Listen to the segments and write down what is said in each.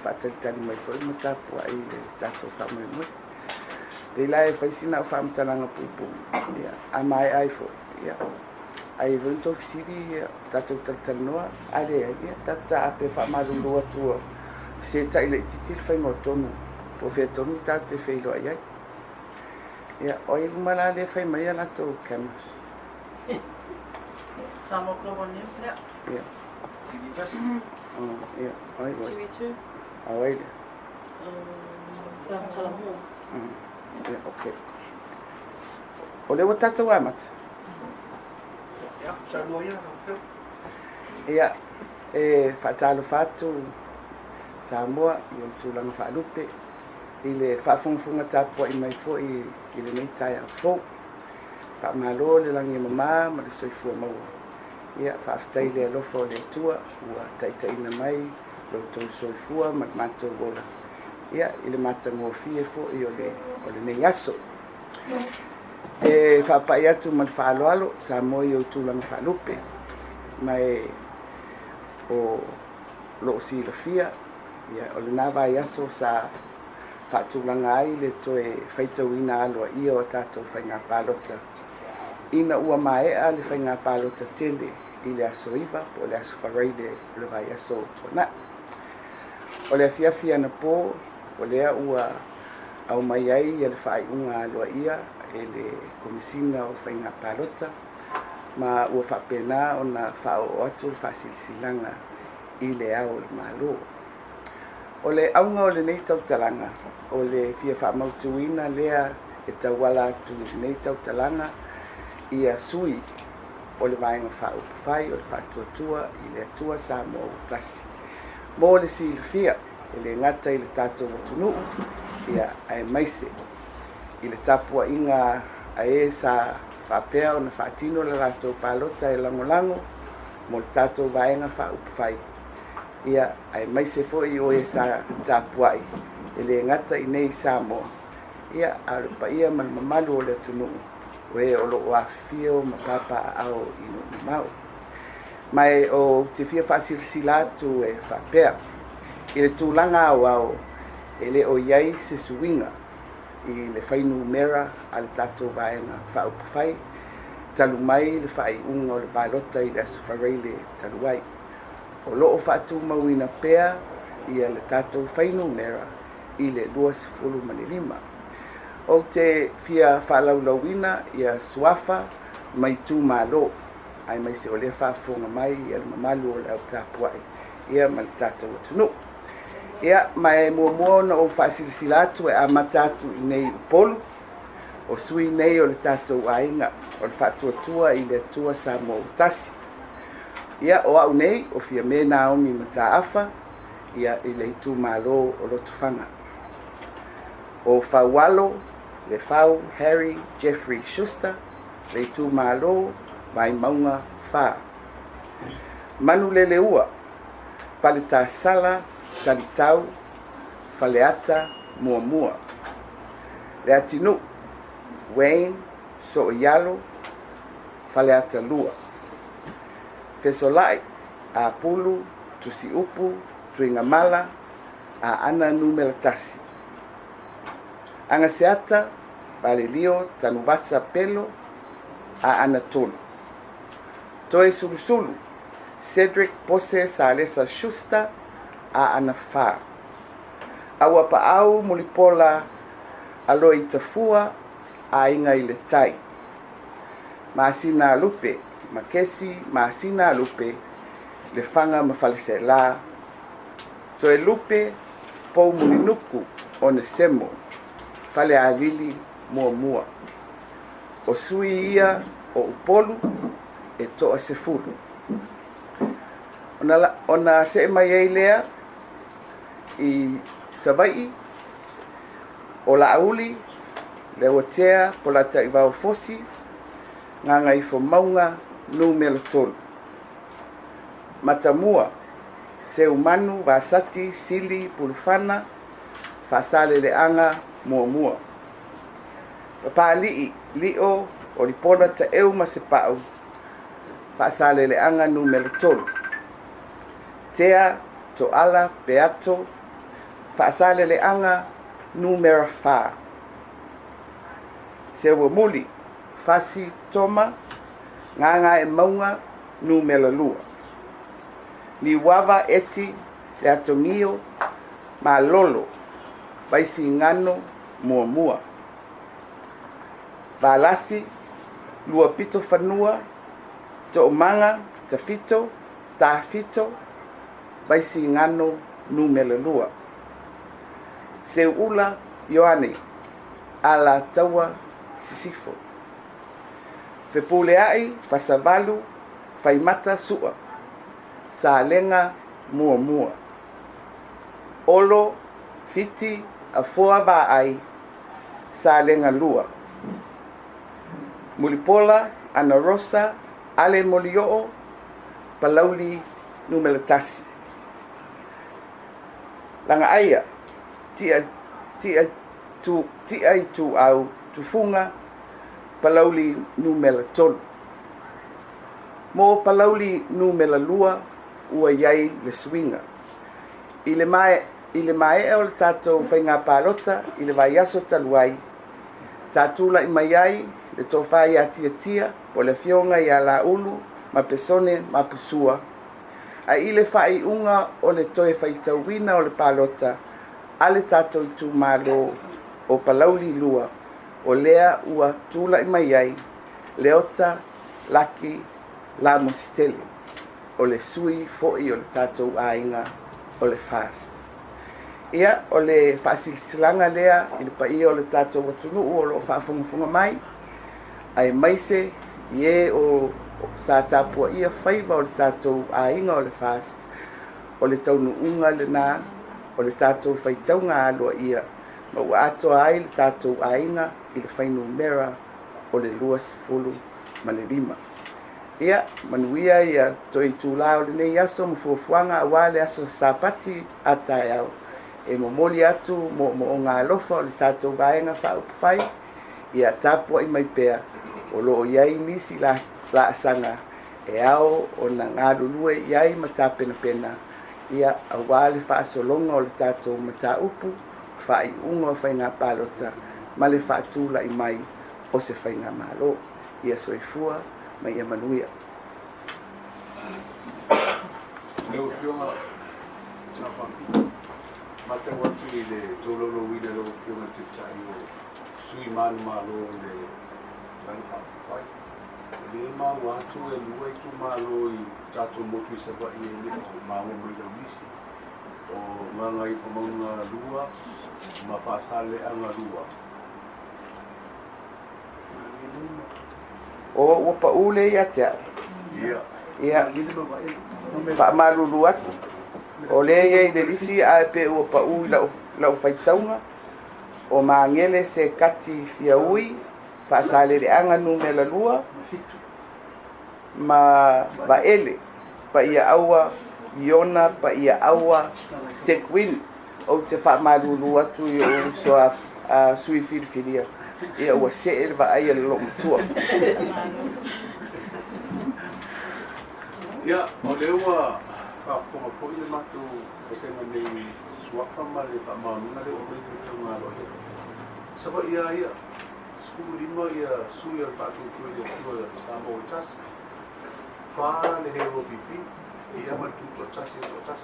whaatalitali mai fo ma tapua ai le tatou whamoe moe. Le lai whaisina o whaamatalanga pupu. Ia, a mai ai fo. Ia, ai vunto fisiri tatou talitali noa. Ale, ia, tata ape whaamarulu atua. Se tai le titil whaingo tonu. Po whea tonu tate Feiloaiga. Ia, oi umana le whai mai ala tau cameras. Samo Global News, yeah. Ia. TV2. Ia, oi, oi. TV2. Awai le. Talamu. Ia, okay. O le wa tatou amata. Ia, sa loia na feo. Ia, whaatalo whatu Samoa i o tūlanga whaalupe i le whaafunga tāpua i mai fo i le nei tai a fo whaamalo le langi mama ma le soifua maua ia whaafstai le alofo le tua ua Taitai na mai lo tau soifua ma mātou gola ia i le matango fie fo i o le nei aso whaapai atu ma le whaaloalo Samoa i o tūlanga whaalupe mai o lo si la fia ia o le nā vai aso sa whaatulanga ai le toe Feiga Aloaia o tātou Faiga Palota. Ina ua maea le Faiga Palota tele i le aso iwa po le aso wharai le vai aso tona. O le afiafia na pō o lea ua au mai ai i le Iuga Aloaia e le komisina o Faiga Palota ma ua whapena o na whao atu faasilasilanga i le au le malo. O le aunga o le nei tautalanga, o le fia whaamautuina lea e tauala atu nei tautalanga i a sui o le vaenga whaupawhai o le whaatuatua i le atua sa mo o tasi. Mo le silfia e le ngata i le tātou watunu ia ai maise i le tapua inga a e sa whapea o na whaatino le ratou Palota e langolango mo le tātou vaenga whaupawhai. Ia ai mai se foi o e sa tapuai ele ngata i nei Samoa ia al pa ia man mamalu o le tunu o e o lo afio ma papa au inu mau mai o te fia faasilasila tu e whapea i le tūlanga au ele o iai se suinga i le whainu mera a le tātou vaenga whaupawhai talu mai le whai unga o le Palota i le aso wharai le taluai. O loo whaatu mauina pea ia le tātou whainu mera i le 2.5. O te fia whalaulauina ia suafa mai tū malo. Ai mai se o le whaafonga mai ia le mamalu o le au tāpuai. Ia ma le tātou atunu. Ia mai mua na o faasilasila atu e amatatu i nei upolu. O sui nei o le tātou ainga o le whaatuatua i le atua sa mo tasi. Ia o au nei o fia me Naomi mataafa ia i le itu malo o lotu whanga. O whaualo le whau Harry Jeffrey Schuster le itu malo mai maunga wha. Manu le ua pale tā sala talitau whaleata mua. Le atinu Wayne so ialo whaleata lua. Fesolai a pulu tusi upu tuinga mala a ana numela tasi. Anga seata pale lio tanuvasa pelo a ana tolu. Toe sulusulu Cedric Pose sa alesa Schuster a ana fa. Awa pa au mulipola alo i tafua a inga i le tai. Maasina lupe Makesi maasina lupe le fanga faasilasila toe lupe pou muninuku o ne semo fale alili mua o sui ia o upolu e toa sefulu ona se mai ai lea i savai o la auli le otea polata i vau fosi nganga i fo maunga numelo tolu. Matamua, se umanu, vasati, sili, pulufana, fasale le anga, mua. Papa li'o, o lipona ta eu ma se pa'u, fasale le anga numelo tolu. Tea, to ala, beato, faasaleleanga numera 4 se ua muli fasi toma nganga e maunga numera 2 ni wava eti le atongio ma lolo vaisi ngano mua valasi lua pito fanua to manga tafito tafito vaisi ngano numera 2 se ula Ioane ala taua sisifo fepuleai fasavalu faimata sua salenga mua olo fiti afua vaai salenga lua mulipola ana rosa ale molioo palauli numera tasi langa aia tia tu au tufunga palauli numera 3 mo palauli numera 2 ua iai le swinga i le mae o le tatou Faiga Palota i le vaiaso taluai sa tula i mai ai le tofai a tia po le fionga i a laulu ma pesone ma pusua a i le faiunga o le toe faitauina o le Palota a le tatou i tu malo o palauli lua o lea ua tula i mai ai le ota laki la mositele o le sui fo'i o le tatou ainga o le fast ia o le faasilasilanga lea i le paia o le tatou atunuu o loo faafogafoga mai ai maise ie o sa tapuaʻia faiva o le tatou aiga o le fast o le taunuuga lenā o le tatou faitauga aloaʻia ma ua atoa ai le tatou aiga i le fainumera o le 25 ia manuia ia toi tula o lenei aso mafuafuaga auā le aso sapati ataeao e momoli atu mo ngā alofa o le tatou vaenga whaupawhai ia tapuaʻi mai pea o loo iai nisi laasanga e ao o na ngā lulue iai ma tapenapena ia auā le faasolonga o le tatou mataupu faaiʻuga o Faiga Palota ma le faatulaʻi mai o se Faiga Mālō ia soifua ma ia manuia Leo fionga sapa mata watu i le tololo wina lo fionga te tai o sui manu malo le lan whai le ma watu e lua i tu malo i tato motu i sapa i e le maunga mo i lau nisi o nganga i whamaunga lua ma whaasale anga lua o paʻule ia te ia faamalulu atu o lea iai le lisi ae pe ua paʻu i lau faitauga o magele se kati fiaui faasaleleʻaga numera 2 ma vaele paia aua iona paia aua sekuini ou te faamalulu atu i o uso a sui filifilia ia ua seʻe le vaaia le loo matua ia o le ua whaafonga fo i le matu o senga nei suafa ma le whaamaunga le o mei tūtau ngā rohe. Sapa ia skulu lima ia sui al whaatūtua i le kua sāma o tas. Whaa le heo pipi ia matutu o tas e o tas.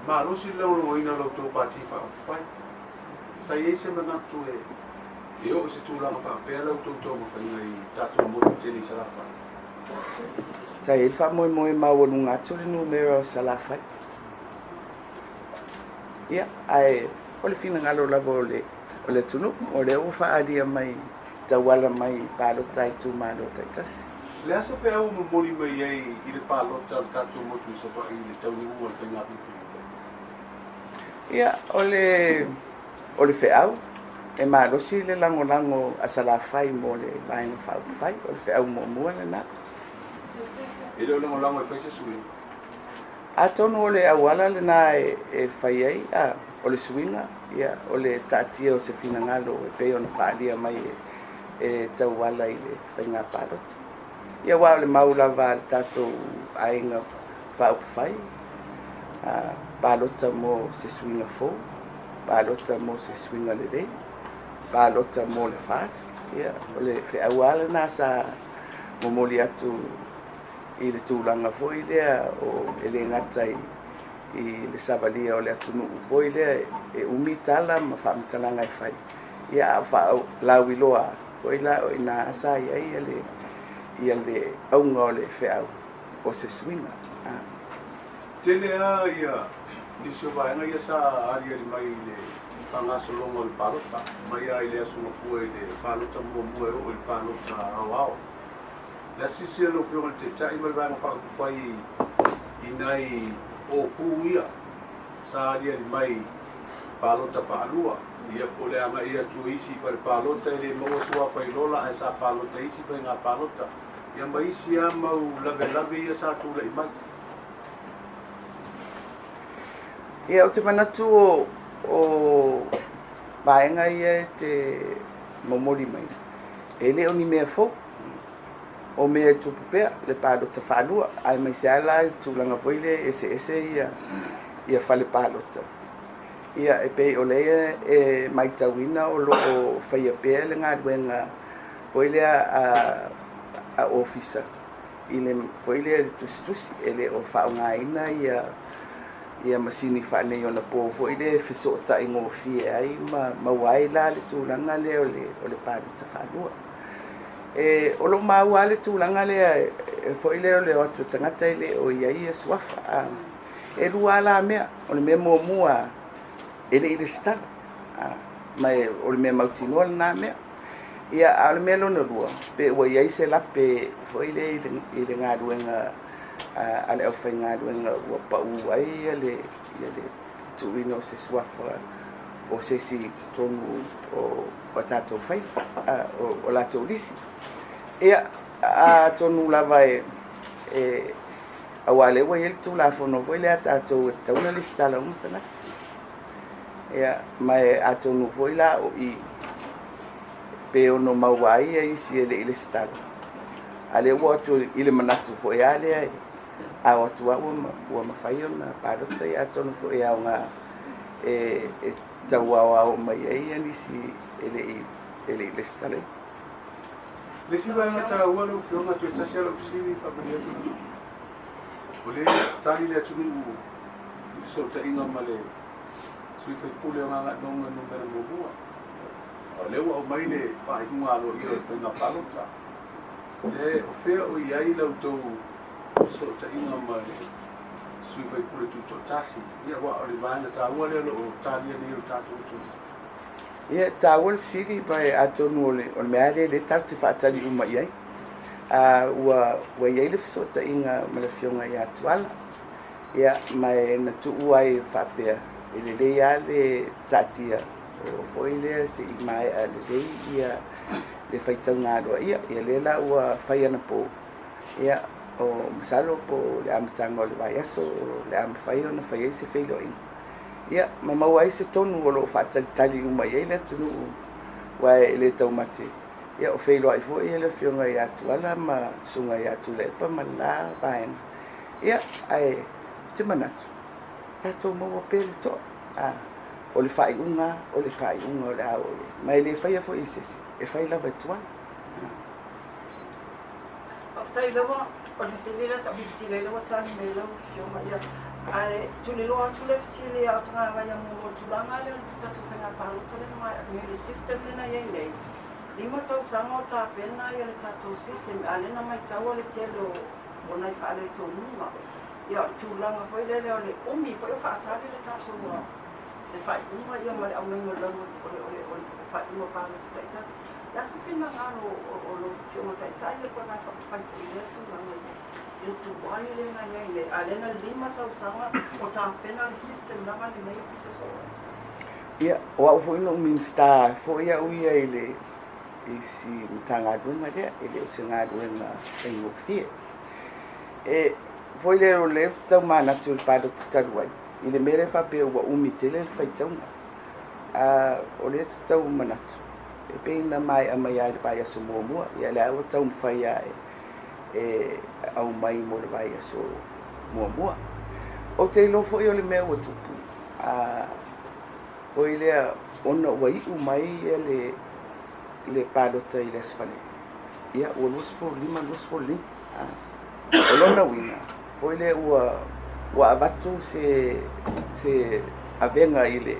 Ma losi leo no ina lo tō pāti whaafai. Sa iei se manatu e o se tūlanga whaapea lau tō mawhainga i tātou motu tēni sarafai. sa ele faamoemoe maualuga atu le numera o salafai ia ae o le finagalo lava o le tunuu o le ua faaalia mai tauala mai palota ai tumalo taitasi le asa feau momoli mai ai i le palota o le tatou motu sapaʻi i le taunuu o le faigafifili ia o le feʻau e malosi le lagolago a salafai mo le vaega faaupufai o le feʻau muamua lenā e le o lagolago e faisesui atonu o le auala lenā e fai ai o le suiga ia o le taatia o se finagalo e pei ona faalia mai e tauala i le faiga palota ia ua o le mau lava le tatou aiga faaupufai palota mo se swinga fo, palota mo se swinga lele, palota mo le fast, ia, o le whiawala na sa momoli atu i le tūlanga foi lea o ele ngata i le savalia o le atunu foi lea e umitala ma whamitalanga i whai. Ia a wha lau iloa foi la o ina asa i le aunga o le whiau o se swinga. Tele a ia ni se vaenga ia sa aria li mai le pangasolonga o le palota, mai a i le asunga fua i le palota mua o le palota au. La sisi alo fiona te tai mai vanga whakakufai i nei o kuia sa aria li mai palota whaalua. Ia pole ama ia tu isi whare palota i le maua sua whailola e sa palota isi whai ngā palota. Ia mai isi a mau lave ia sa tūra i mai. Ia o te manatu o vaenga ia te momori mai. E le o ni mea fo. O mea tupupea le palota whanua, ai mai se ala i tūlanga poile ese ia whale palota. Ia e pei o leia e mai tauina o lo o whaia pea le ngā ruenga poile a ofisa. I le poile e tusi e le o whaungaina ia masini whanei o na pō poile e whisota i ngō fie ai ma waila le tūlanga le o le palota whanua. O lo mau ale tūlanga lea e whoile o le o atu tangata i le o ia suafa. E rua la mea, o le mea mua e le i le stala. Mai o le mea mautinoa na mea. Ia a le mea lona rua, pe ua iai se lape whoile i le ngā ruenga, a le au whai ngā ruenga ua pa ua ia le tuino se suafa o se si tonu o tātou whai, o lātou lisi. Ia a tonu lava e awale wa yel tu la fono foi le ata to tauna lista la un tanat. Ia mai a tonu foi la o I pe ono mawai ai si ele lista. Ale wa to ile manatu foi ale a wa tu wa mafai ona palota ia tonu foi a nga e tawa wa mai ai ani si ele lista le. Lesi vai ngata walo fiona tu tasela kusini familia tu. Ole tali le tu so ta inga male. Sui fai pule nga no mera moa. Le wa mai le fai nga lo io pe na palota. Le fe o iai la to so ta inga male. Sui fai pule tu tasi. Ia wa ole vai ngata walo o tali ni o tatu tu. Ia tawal siri bai atonu o mea le tatu whaatari uma iai. Ua iai le fisota inga malafionga ia tuala. Ia mai na tuu ai whapea. E le leia le tatia o foile se I maea le lei ia le whaitau ngā roa ia. Ia le la ua whaiana po. Ia o masalo po le amatanga o le vaiaso le amawhai o na whaiai se Feiloaiga. Ia, mamau ai se tonu o lo whaatalitali uma iai le tunu wae le taumate. Ia, o Feiloaiga fo ia le fionga I atu ala ma sunga I atu le pa ma la vaena. Ia, ai, te manatu. Tatou maua pele to. O le whaiunga o le ao ia. Mai le whaia fo isesi. E whai lava tuana. Tai lawa, o le silila sa bitsile lawa tani me lawa fionga ia. Ai tuli loa tule sili a tanga vai mo tulanga le tatu pena palota le mai le system le na ye lima tau sango ta pena ye le tatu system ale na mai tau le telo ona fa le to numa ya tulanga foi le umi foi fa ta le tatu le fa uma ye mai au mengo lo o fa uma pa le status ya se pina ngalo o lo que mo sai le ko na fa le tulanga le tu wai le na ye ale na lima tau sanga o ta pena system na mali nei piso so ia o foi no minsta foi a uia ele isi mtanga dunga de ele senga dunga tengo fie e foi le tau mana tu pa do taruai ile mere fa pe o umi tele fa tanga o le tau manatu e pe na mai a mai ai pa ya so mo ia le o tau fa ia au mai mo le vai so mua o te lo fo yo le mea o tupu o ile ona wai u mai le palota ile sfale ia o los fo lima los fo li o lona wina o ile ua avatu se avenga ile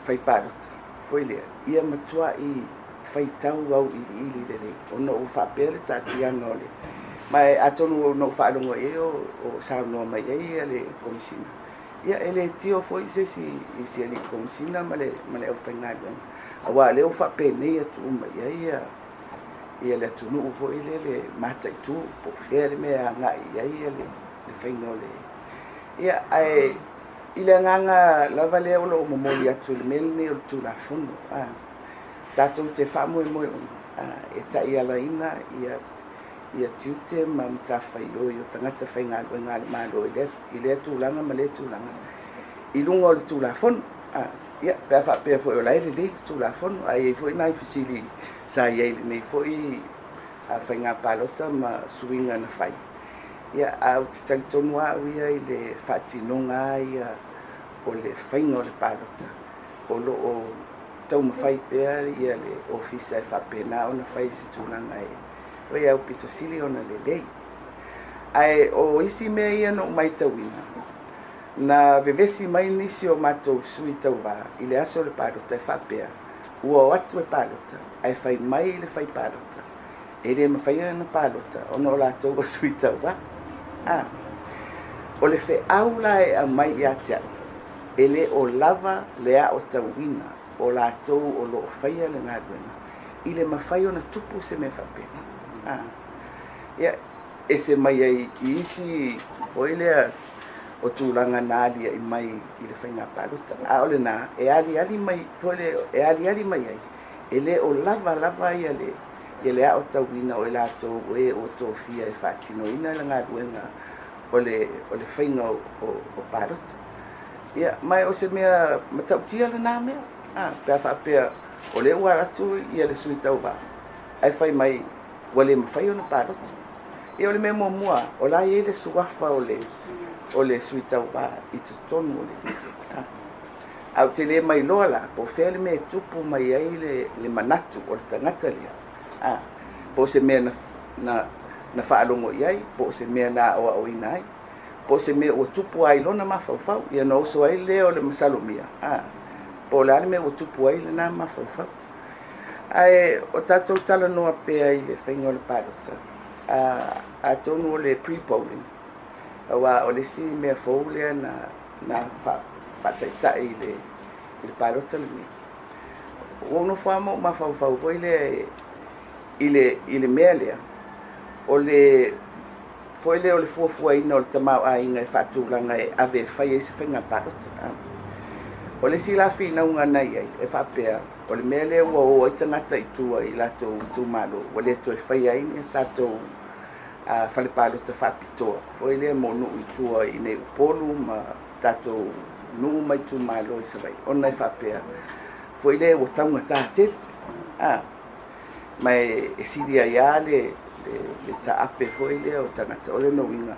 fai palota fo ile ia matua i fai tau au ili le ona o fa pele tatianga ole mai atonu no fa longo e o sa no mai e le komisina ia ele tio foi se si ele komisina male o fengado awa le o fa pene atu mai ia le tunu vo ile mata tu po fere me anga ia le fengole ia ai ile nganga lava le o lo momoli atu le melni o tu la fono tatou te fa mo e tai ala ina ia tiute ma mtafai o tangata fai ngā malo i le tūlanga ma le tūlanga i lunga o le tūlafon ia pēr wha pēr fo o laile le tūlafon ai e fo i nai fisili sa iei nei fo i fai ngā palota ma suinga na fai ia au te tali tonu au ia i le whatinonga ia o le whainga o le palota o lo o tau mawhai pēr ia le ofisa e whapena o na fai si tūlanga Wai au pito sili ona lelei. Ai o isi mea ia no mai tauina. Na vevesi mai nisi o matou sui tau wā. I le aso le palota e whapea. Ua o atu e palota. Ai whai mai le whai palota. E re mawhaia na palota. Ono o lātou o sui tau wā. O le whe aula e a mai i atea. E le o lava le a o tauina. O lātou o lo o whaia le ngā duenga. I le mawhaia na tupu se me whapena. Ia e se mai ai i isi o ile o tūlanga nālia i mai i le whainga palota ole nā e ali mai pole e ali mai ai e le o lava ia le a o tauina o lātou e o tō fia e whātino ina le ngā ruenga o le whainga o palota ia mai o se mea matautia le nā mea pēr whapea o le ua ratu ia le sui tau wā ai whai mai wale mawhai o na palota. E ole me mua, o la e le suafa o le suitau wā i tu tonu o le isi. Au te le mai loa la, po whele me tupu mai ai le manatu o le tangata lia. Po se mea na whaalongo i ai, po se mea na oa o ina ai, po se mea o tupu ai lona mawhauwhau, ia no oso ai leo le masalomia. Po le ale me o tupu ai le na mawhauwhau. Ai o tatou tala noa pea i le whainga o le palota. A tonu o le pre-polling. Awa o le si mea fōulea na whataitai i le palota le ni. Ono whamo ma whauwhau fo i le mea lea. O le foile o le fuafua ina o le tamau a inga e whatūlanga e ave whai e se whainga palota. O le si la whina unga nei ai e whapea. O le mea lea ua o tangata i tua i latou tūmalo. O le to e whai aini e tātou whale palota whapitoa. O le mo nuu i tua i nei upolu ma tātou nuu mai tūmalo i sarai. O nei whapea. O le o taunga tātel. Mai e siria ia le taape o le o tangata. O le no inga.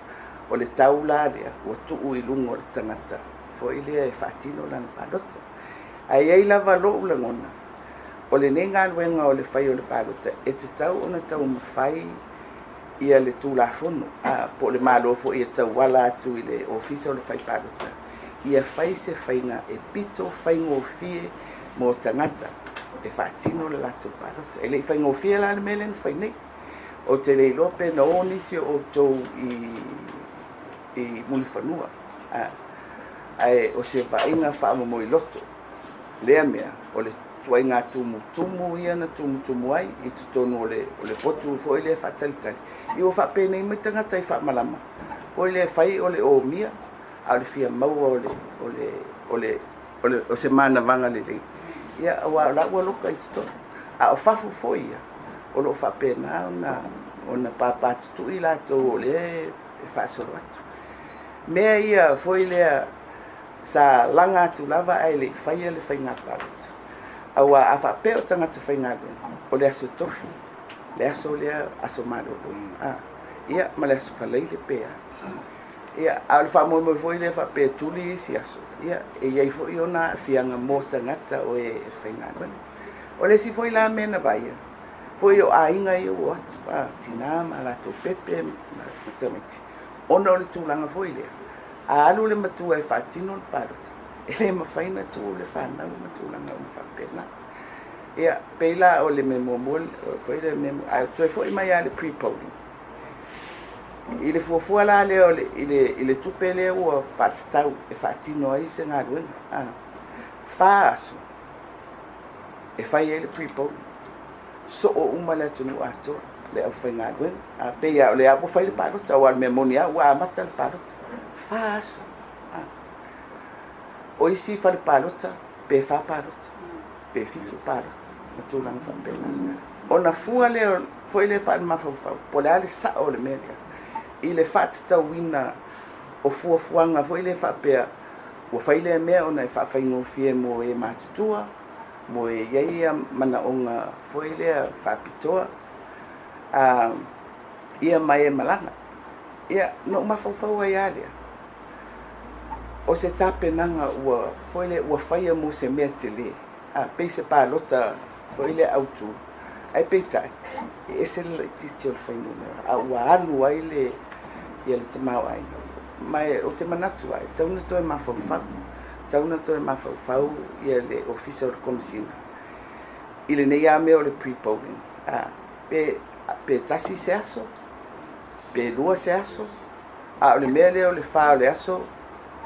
O le taula lea. O tuu i lungo o le tangata. O le e whaatino lana palota. Ai ai lava lo ulangona. O le nenga luenga o le whai o le palota. E te tau ona tau mawhai ia le tūlafono. Po le malo fo ia tau wala atu i le ofisa o le whai palota. Ia whai se whainga e pito whaingo fie mo tangata. E whaatino le lato palota. E le whaingo fie la le mele na whainei. O te le lope na o nisi o tau i mulifanua. Ai o se whainga whaamo mo i loto. Lea mea, o le tuai ngā tumu ia na tumu ai, i tutonu o le potu fo i le whaatalitali. I o whapene i mai tangata i whaamalama. O le whai o le o mia, a le fia maua o se mana vanga le lei. Ia awa la ua loka i tutonu. A o whafu fo ia, o lo whapena o na pāpātutu i lātou o le e whaasoro atu. Mea ia fo i lea sa langa atu lava ai le whaia le whainga palota. Awa a whapea o tangata whainga lua. O le aso tofi. Le aso lea aso maroro. Ia ma le aso whalei le pea. ia al fa mo foi le fa pe tuli si aso ia e ia fo iona fianga mo tangata o e whainga o le si foi la mena vai foi o ainga i o atu tina ma la to pepe ma tamiti ona o le tūlanga foi le a alu le matua e whaatino le palota e le mawhaina tu le whanau matulanga o whapena ia peila o le memo foi le memo a toi foi mai ale pre-polling i le fuafua la leo i le tupe lea ua whaatitau e whaatino ai se ngā ruenga wha aso e whai e le pre-polling so o uma le atunu atoa le au whai ngā ruenga peia o le apo whai le palota o al me moni a ua amata le palota wha aso o isi wha le palota pe wha palota pe fitu palota na tūlanga whapena o na fua leo foi le wha mawhawhau po le ale sa o le melia i le whaatitau wina o fuafuanga foi le whapea ua whai le mea o na e whawhaingofie mo e matutua mo e iaia mana onga foi le whapitoa ia mai e malanga ia no mawhawhau ai alea o se tapenanga ua foi le ua whaia mo se mea te le pei se palota foi le autu ai peitai e se le titi o le whainu mea ua alu ai le ia le te mau ai mai o te manatu ai tauna toi mawhawhau tauna toi mawhawhau ia le official komisina i le nei a mea o le pre-polling pe tasi se aso pe lua se aso o le mea leo le wha o le aso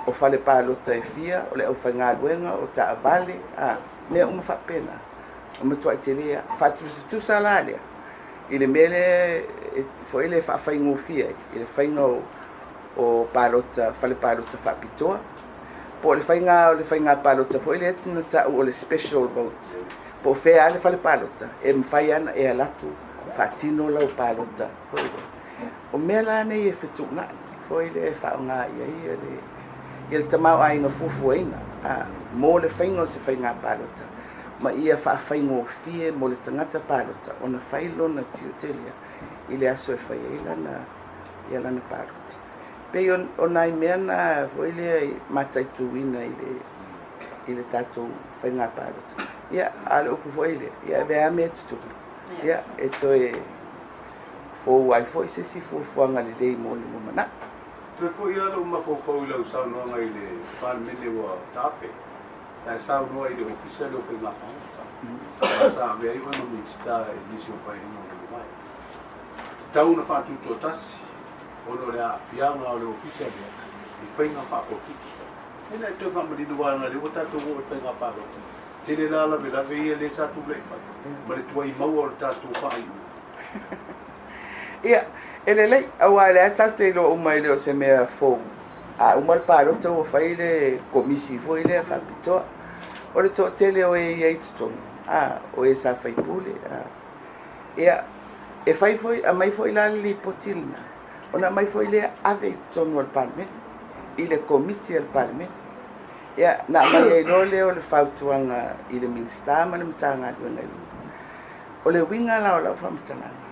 o whale palota e fia o le au whaingā luenga o ta avale mea uma whapena o matua i te lea whatusa la lea i le mele foi le whaingo fia i le whainga o palota whale palota whapitoa po le whainga palota foi le etuna tau o le special vote po whea le whale palota e mwhai ana e alatu whatino lau palota foi le o mea la nei e whetuna foi le whaonga ia le tamau ai ngā fufuaina mo le whainga o se whainga palota ma ia whaingo fie mo le tangata palota o na whailo na tiutelia i le aso e whai i lana palota pe o nai mea na foi le mataituina i le tatou whainga palota ia ale upu foi le ia vea mea tutuku ia e toi fōu ai foi se si fuafuanga le lei mo le mumana Te foi ia lo mafofau lau sau noanga i le whanmene wa tape. Tai sau noa i le official o whainga whaunga. Sa mea iwa no mitita e nisi o pai ringo le mai. Tau na whātuto tasi, ono le a whianga o le official i whainga whakoki. Hena e te whamarino wāna le o tato o e whainga whakoti. Te le lala me lawe ia le sa tu lei pai. Ma le tuai maua o le tato whai. Ia, ele lei awa le ata te lo umai le o se mea fōu umal palota o whai le komisi foi le whapitoa o le tō tele o e iai tutonu o e sa whai pule ia e whai foi a mai foi la li potilina o na mai foi le ave tonu al palme i le komisi al palme ia na mai e lo le o le whautuanga i le minsta ma le mtanga duenga o le winga la o la whamitanga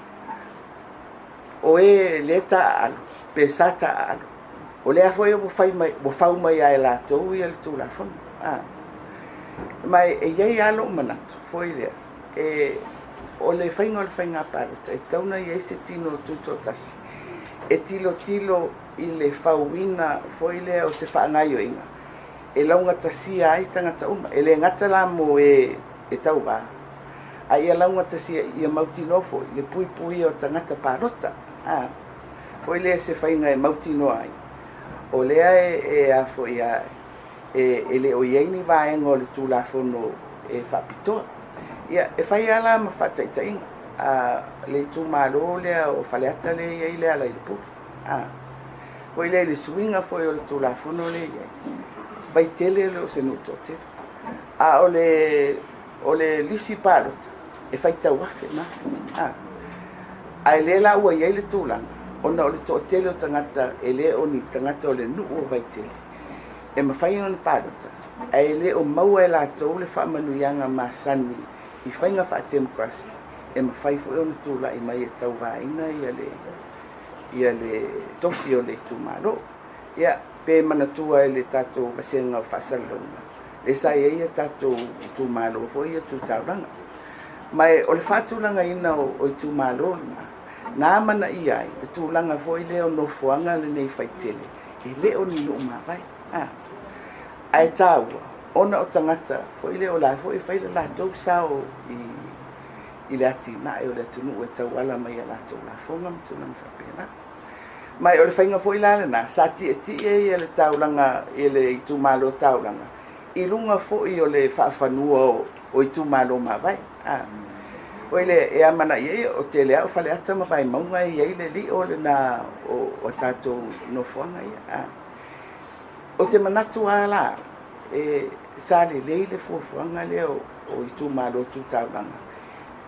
o e leta alo pesata alo o le foi o fai mai o fau mai ai la to i el tu la fon mai e ia alo manatu foi le o le fainga palota e tauna i ese tino tuto tasi e tilo i le fauina foi le o se whaangaio inga e launga tasi ai tangata uma e le ngata la mo e tau ba ai launga tasi i mautino foi le pui o tangata palota o le se whainga e mautino ai o lea e afo ia e le o iei vaenga o le tūlafono e whapitoa ia e whai ala ma whataitainga le tūmalo lea o whaleata le iei lea lai le pūki o le suinga foi o le tūlafono le iei vai tele le o se nuto tele o le lisi palota e whai tau afe na ai le la ua iei le tūlanga ona o le toʻatele o tagata e lē o ni tagata o le nuu o vaitele e mawhai ona palota ai lē o maua e latou le faamanuiaga masani i whaiga faademokrasi e mawhai foʻi ona tulaʻi mai e tauvāina ia le tofi o le itumālo ia pe manatua le tatou vasenga fasalonga le sai ia tatou tu malo foi ia tu tauranga mai o le fatulanga ina o tu malo na mana ia i tu langa foi le o no fuanga le nei faitele e le o ni no mavai ai tau ona o tangata foi le o la foi fai la tou sao i le ati na e o le tunu e tau ala mai la tou la fonga tu langa sapena mai o le fainga foi la na sa ti e le taulanga e le tu malo taulanga i lunga foi o le faafanua o tu malo mavai o ile e amana ye o te lea o fale ata mawai maunga i le li o le na o tatou no fuanga ia o te manatu ala e sa le fuanga le o i tu malo tu taulanga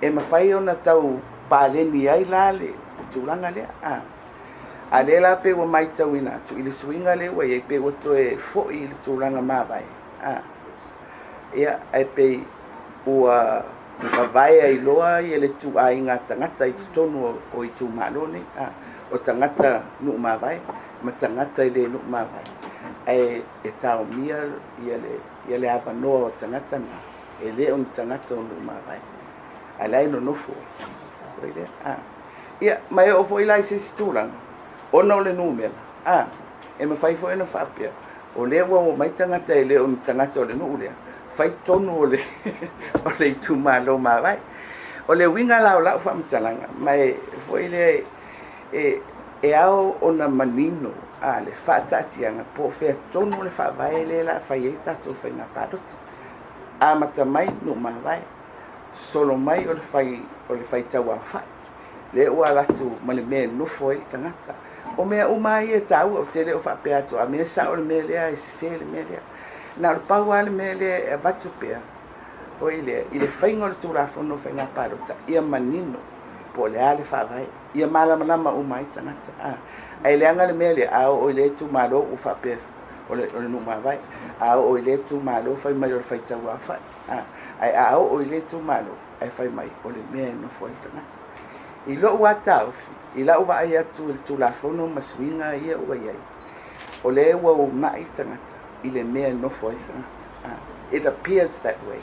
e mawhai o na tau paleni ai la le tu langa le a le la pe wa mai tau ina tu ili swinga le wa ye pe o to e fo i le tu langa mawai ia ai pe ua ka vai ai loa i le tu ai ngata i tonu o i tu malo ne o tangata nu mawai ma tangata i le nu mawai ai e tau mia i le apa no o tangata na e le on tangata o nu mawai ai lai no nofo o ile ia mai o foi lai se situlang o no le numero e ma fai foi na fapia o le wa mai tangata i le on tangata o le nu le fai tonu o le tu malo mawai o le winga la fa mtalanga mai foi le e ao ona manino le fa tatianga po fe tonu le fa vai le la fa yeta to fa na padot mata mai no mawai solo mai o le fai tawa fa le wala tu male me no foi tangata o me o mai e tau o te le o fa pe atu a me sa o le me le ai se le me le na le pau ale me le vatu pea o ile whaingo le tūrafo no whainga parota ia manino po le ale whawai ia malama o mai tangata ai leanga le mele ao o ile tu malo o whape o le numa vai ao o ile tu malo whai mai o le whaitau a whai ai ao o ile tu malo ai whai mai o le mea no fwai tangata i lo ua tau i la ua ai atu le tūrafo no maswinga ia ua iai o le ua o mai tangata ile mea no foi it appears that way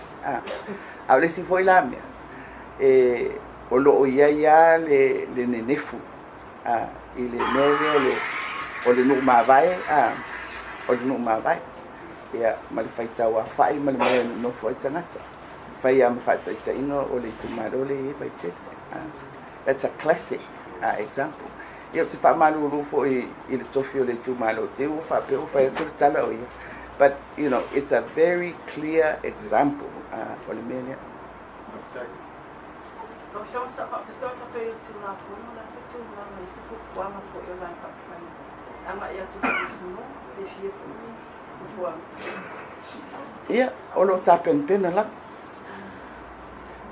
au le si foi la mea o lo ia le nenefu ile mea o le nuk mawai o le nuk mawai ia ma le faitau a fai ma le mea no foi tangata fai ama faitaita inga o le tumaro le i faite that's a classic example ia te whamaruru fo i le tofi o le tumaro te o whapeo fai atur tala o ia. But, you know, it's a very clear example for the media. Yeah, olo tapen pena la.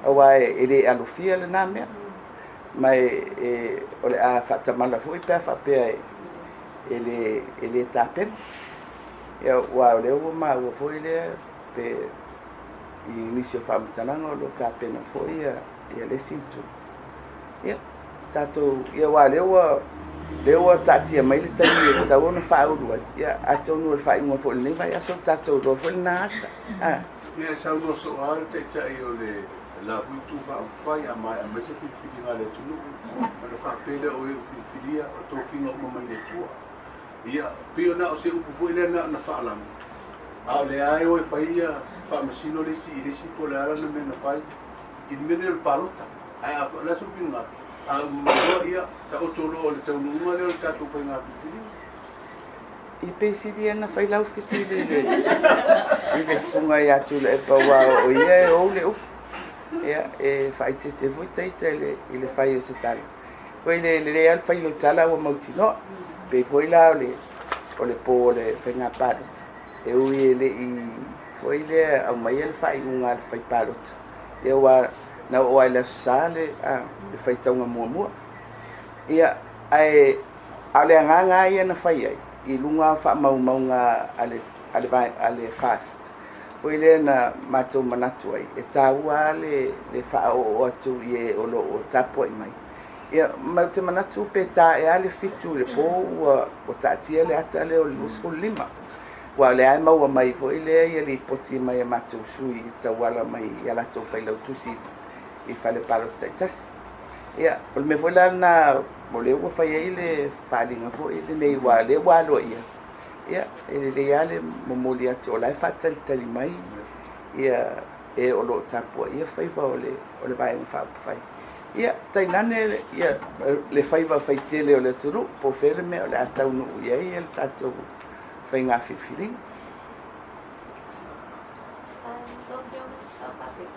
Awai ele alufia le namia. Mai ole a fatamala foi pe fa pe ele tapen. Ya wa le o ma o foi le pe inicio famtananga lo ka pena foi ya le situ ya tato ya wa le o tati mai le tani ta ona fa o ya ato no fa ingo fo le vai aso tato do fo na ya sa no so al te tai o le la vutu fa ya mai a mese fi le tulu ma fa pele o fi o to fino mo mande tua ia pio na o se upu foi le na fa'ala a le ai o faia fa masino le si po le ala na me na fai i me le palota ai a la su pinga a mo ia ta o tolo le tau numa le ta tu foi na i pesi dia na fai lau fisi le i le sunga ia tu le pa wa o ia o le ia fai te foi taitele i le fai o se talo foi le al fai lo tala o mautino pe foi la o le po le fenga parot e ui le i foi le au mai el fai unga fai parot e wa na o ai la sale le fai taunga mua ia ai ale nganga ia na fai ai i lunga fa maunga ale fast foi le na mato manatu ai e taua le fa o atu ie o lo o tapo mai ia mau te manatu pe tā e ale fitu le pō o tātia le ata le o le uskul lima. Wa le ai maua mai fo i lea ia li poti mai a mātou sui i tawala mai i alatou whailau tusi i Faiga Palota Taitasi. Ia, o le me fo lana mo le ua whai ai le whalinga fo i le nei wa le walo ia. Ia, e le ale momoli atu o lai whatalitali mai ia e o lo tapua ia whaiva o le vaenga whapawhai. Ia, tainane ia le whaiva whaitele o le turu po where me o le atau nu ia ia le tatou whainga whiwhiringa.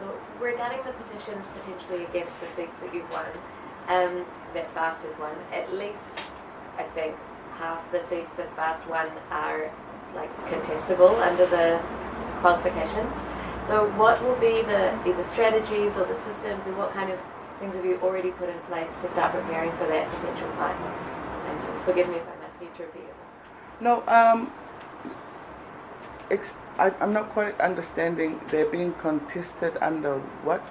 So regarding the petitions potentially against the seats that you've won, that FAST has won, at least I think half the seats that FAST won are like contestable under the qualifications. So what will be the either strategies or the systems, and what kind of things have you already put in place to start preparing for that potential fight? And forgive me if I'm asking you to repeat yourself. No, I'm not quite understanding. They're being contested under what?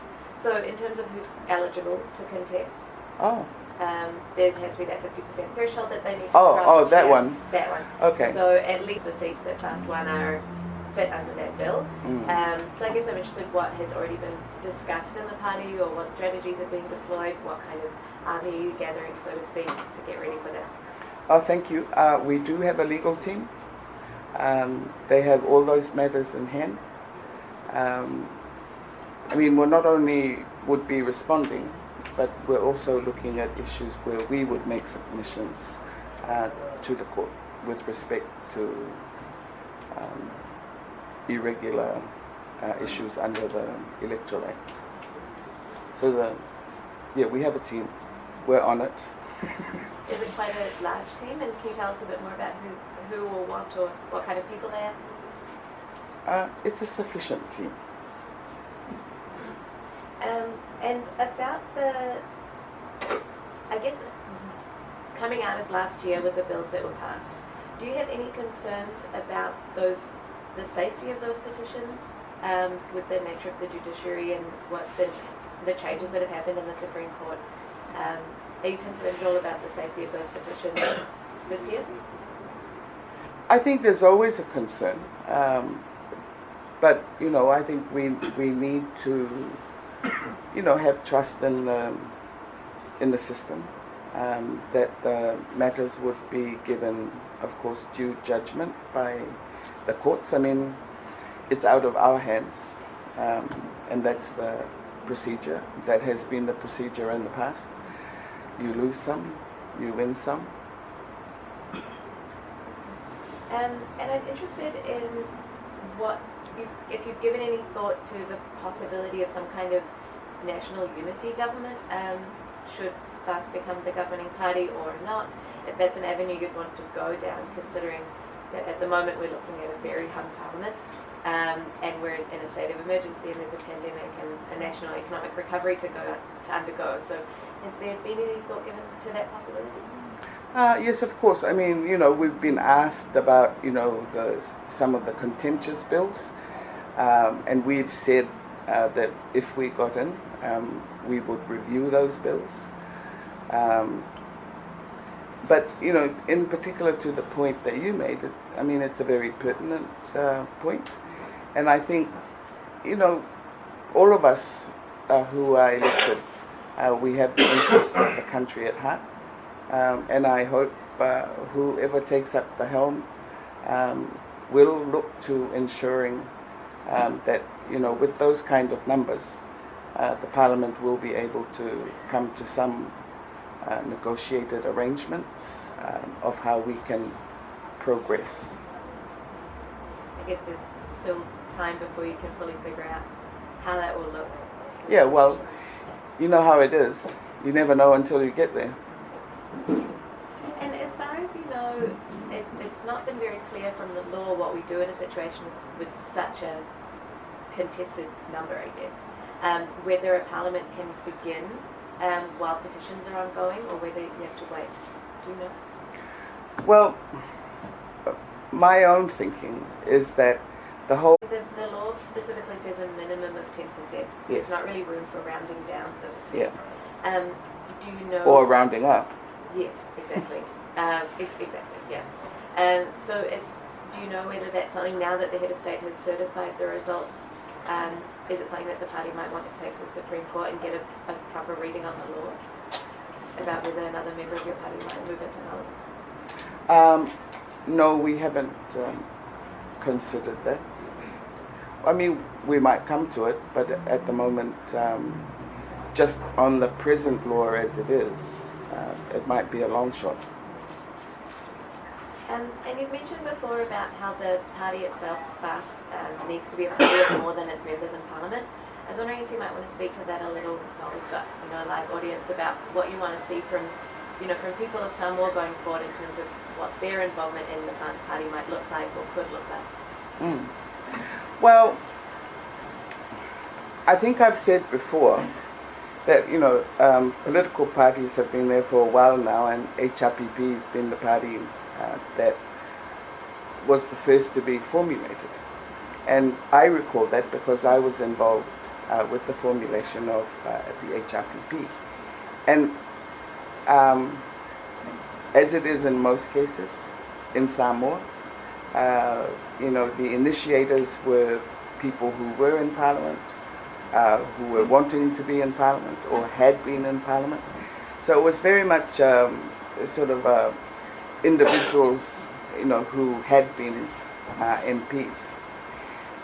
So in terms of who's eligible to contest, Oh, there has to be that 50% threshold that they need to Oh, cross. that Yeah, one. That one. okay. So at least the seats that FAST won are fit under that bill. So I guess I'm interested what has already been discussed in the party, or what strategies are being deployed, what kind of army are you gathering, so to speak, to get ready for that. Oh, thank you. We do have a legal team. They have all those matters in hand. I mean, we're not only would be responding, but we're also looking at issues where we would make submissions to the court with respect to irregular issues under the Electoral Act. So we have a team. We're on it. Is it quite a large team, and can you tell us a bit more about who or what kind of people they are? It's a sufficient team. And about I guess, coming out of last year with the bills that were passed, do you have any concerns about the safety of those petitions, with the nature of the judiciary and what's been the changes that have happened in the Supreme Court? Are you concerned at all about the safety of those petitions this year? I think there's always a concern, but I think we need to have trust in the system, that the matters would be given, of course, due judgment by the courts. I mean, it's out of our hands, and that's the procedure. That has been the procedure in the past. You lose some, you win some. And I'm interested in if you've given any thought to the possibility of some kind of national unity government, should FAST become the governing party or not, if that's an avenue you'd want to go down, considering that at the moment we're looking at a very hung parliament, and we're in a state of emergency, and there's a pandemic and a national economic recovery to undergo. So has there been any thought given to that possibility? Yes, of course. I mean, we've been asked about, some of the contentious bills, and we've said that if we got in, we would review those bills. But, in particular to the point that you made, it's a very pertinent point. And I think, all of us who are elected, we have the interest of the country at heart. And I hope whoever takes up the helm will look to ensuring that, with those kind of numbers, the Parliament will be able to come to some negotiated arrangements of how we can progress. I guess there's still time before you can fully figure out how that will look. Yeah, well, you know how it is. You never know until you get there. And as far as you know, it's not been very clear from the law what we do in a situation with such a contested number, I guess. Whether a parliament can begin while petitions are ongoing, or whether you have to wait. Do you know? Well, my own thinking is that the whole... The law specifically says a minimum of 10%, so Yes. there's not really room for rounding down, so to speak. Yeah. Do do you know? Or rounding up. Yes, exactly. Exactly, yeah. So do you know whether that's something, now that the head of state has certified the results, is it something that the party might want to take to the Supreme Court and get a proper reading on the law about whether another member of your party might move into Parliament? No, we haven't considered that. I mean, we might come to it, but at the moment, just on the present law as it is, it might be a long shot. And you've mentioned before about how the party itself, FAST, needs to be a party of more than its members in Parliament. I was wondering if you might want to speak to that a little. We've got a live audience, about what you want to see from people of Samoa going forward in terms of what their involvement in the FAST party might look like or could look like. Well, I think I've said before that political parties have been there for a while now, and HRPP has been the party that was the first to be formulated. And I recall that because I was involved with the formulation of the HRPP. And as it is in most cases in Samoa, the initiators were people who were in Parliament, who were wanting to be in Parliament or had been in Parliament. So it was very much individuals, who had been MPs.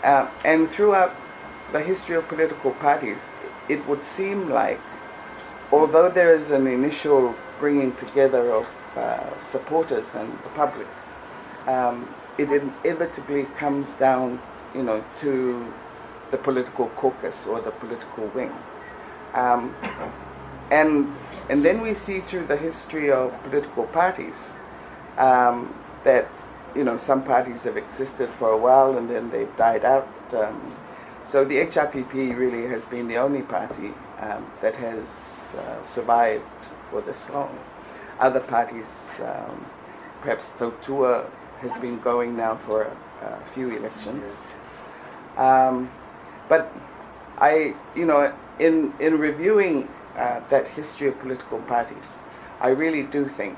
And throughout the history of political parties, it would seem like, although there is an initial bringing together of supporters and the public, it inevitably comes down, to the political caucus or the political wing. And then we see through the history of political parties that some parties have existed for a while and then they've died out. So the HRPP really has been the only party that has survived for this long. Other parties, perhaps Tautua has been going now for a few elections. But I, in reviewing that history of political parties, I really do think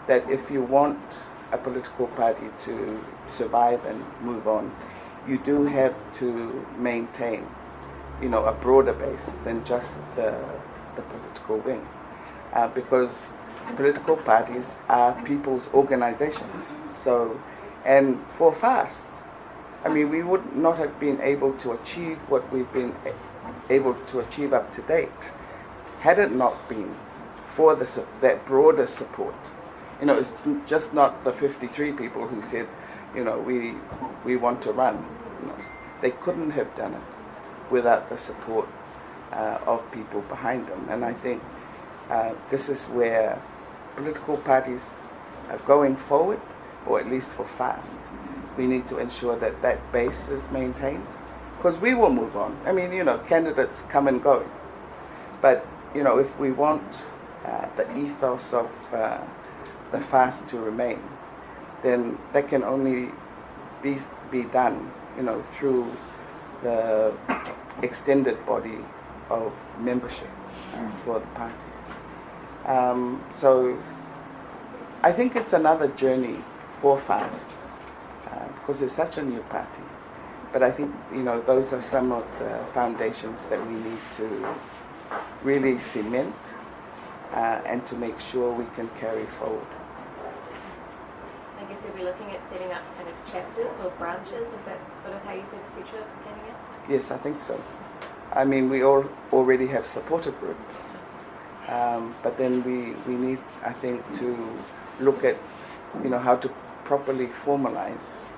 that if you want a political party to survive and move on, you do have to maintain, a broader base than just the political wing, because political parties are people's organizations. So, and for FAST, I mean, we would not have been able to achieve what we've been able to achieve up to date had it not been for that broader support. It's just not the 53 people who said, we want to run. They couldn't have done it without the support of people behind them. And I think this is where political parties are going forward, or at least for FAST. We need to ensure that that base is maintained, because we will move on. I mean, candidates come and go. But, if we want the ethos of the FAST to remain, then that can only be done, through the extended body of membership for the party. So I think it's another journey for FAST, because it's such a new party. But I think, those are some of the foundations that we need to really cement and to make sure we can carry forward. I guess you'll be looking at setting up kind of chapters or branches. Is that sort of how you see the future panning out? Yes, I think so. I mean, we all already have supporter groups, but then we need, I think, to look at, how to properly formalize,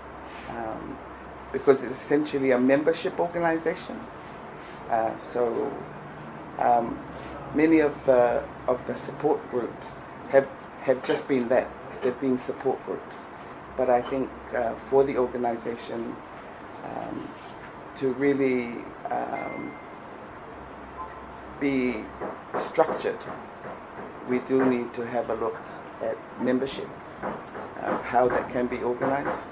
because it's essentially a membership organization. So many of the support groups have just been that. They've been support groups. But I think for the organization to really be structured, we do need to have a look at membership, how that can be organized,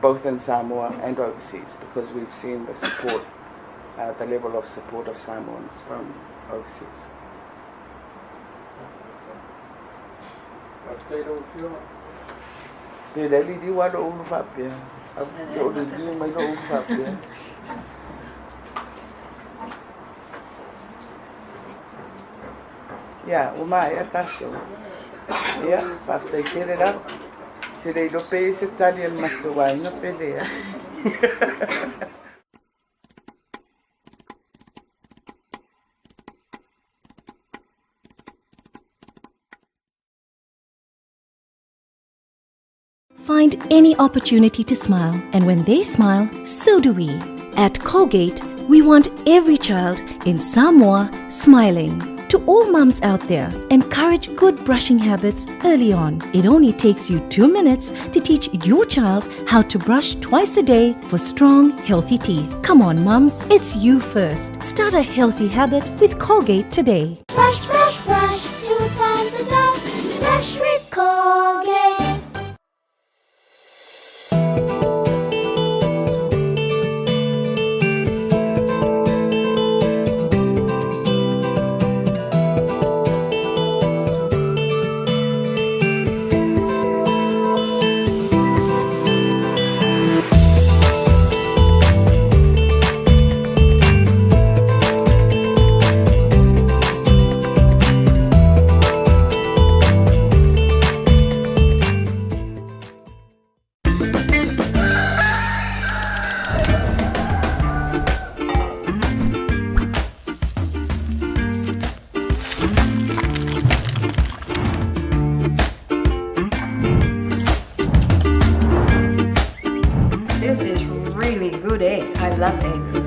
both in Samoa and overseas, because we've seen the support, the level of support of Samoans from overseas. Leli di walo ulu fapia. Lo di mai lo ulu fapia. Ya, uma ya tato. Ya, pasta kere la. Se dei do pe se tali el matto vai no pelea. Find any opportunity to smile, and when they smile, so do we. At Colgate, we want every child in Samoa smiling. To all mums out there, encourage good brushing habits early on. It only takes you 2 minutes to teach your child how to brush twice a day for strong, healthy teeth. Come on, mums, it's you first. Start a healthy habit with Colgate today. Brush, brush, brush, 2 times a day. Brush with Colgate. This is really good eggs. I love eggs.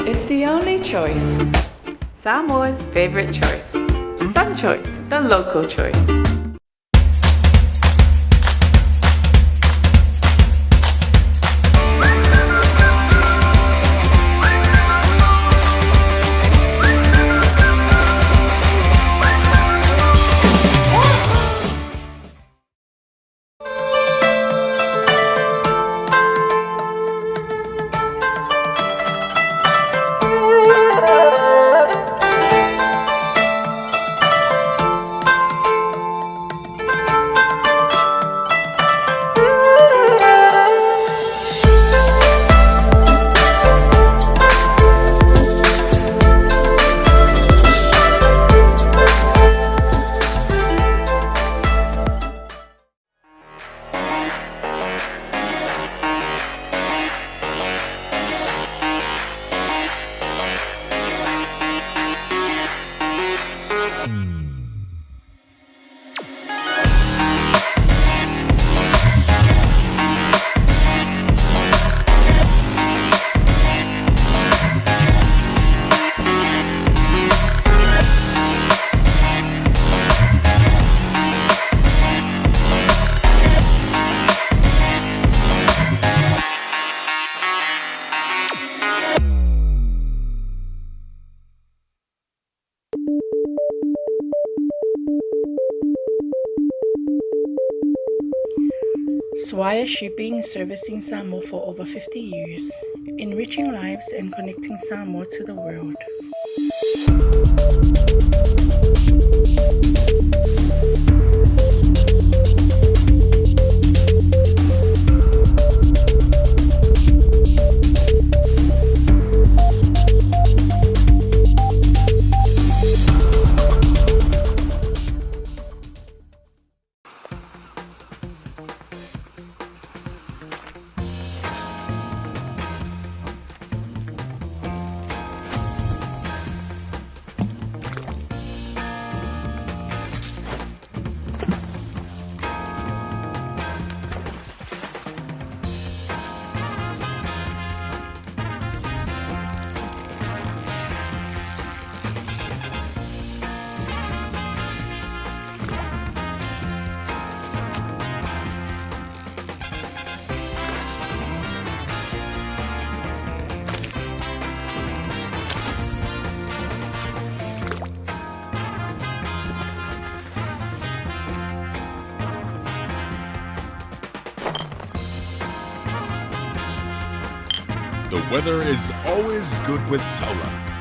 It's the only choice. Samoa's favorite choice. Sun Choice, the local choice. Swire Shipping is servicing Samoa for over 50 years, enriching lives and connecting Samoa to the world. The weather is always good with Taula.